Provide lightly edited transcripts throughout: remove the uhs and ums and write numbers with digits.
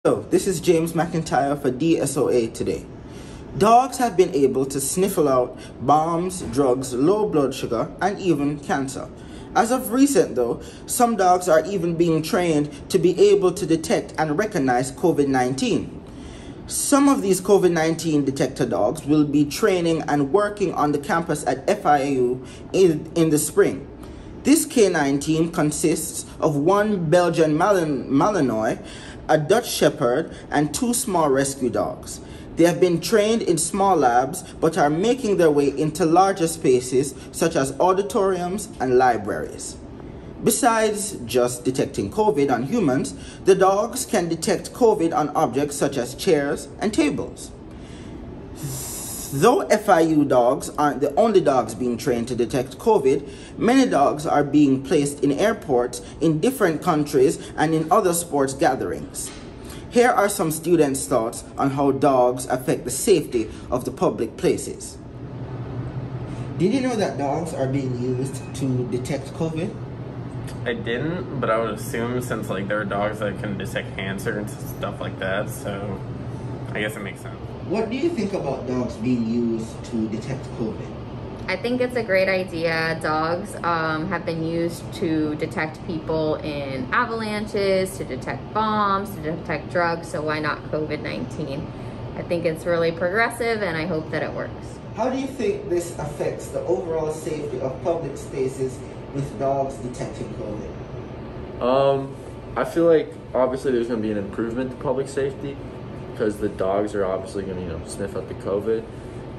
Hello, this is James McIntyre for DSOA Today. Dogs have been able to sniffle out bombs, drugs, low blood sugar, and even cancer. As of recent though, some dogs are even being trained to be able to detect and recognize COVID-19. Some of these COVID-19 detector dogs will be training and working on the campus at FIU in the spring. This canine team consists of one Belgian Malinois, a Dutch Shepherd, and two small rescue dogs. They have been trained in small labs but are making their way into larger spaces such as auditoriums and libraries. Besides just detecting COVID on humans, the dogs can detect COVID on objects such as chairs and tables. Though FIU dogs aren't the only dogs being trained to detect COVID, many dogs are being placed in airports in different countries and in other sports gatherings. Here are some students' thoughts on how dogs affect the safety of the public places. Did you know that dogs are being used to detect COVID? I didn't, but I would assume since there are dogs that can detect cancer and stuff like that, so I guess it makes sense. What do you think about dogs being used to detect COVID? I think it's a great idea. Dogs have been used to detect people in avalanches, to detect bombs, to detect drugs, so why not COVID-19? I think it's really progressive and I hope that it works. How do you think this affects the overall safety of public spaces with dogs detecting COVID? I feel like obviously there's going to be an improvement to public safety because the dogs are obviously going to sniff out the COVID,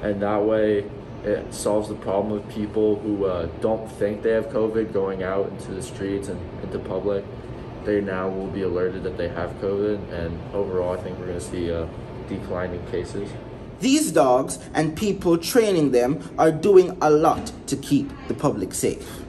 and that way it solves the problem of people who don't think they have COVID going out into the streets and into public. They now will be alerted that they have COVID, and overall I think we're going to see a decline in cases. These dogs and people training them are doing a lot to keep the public safe.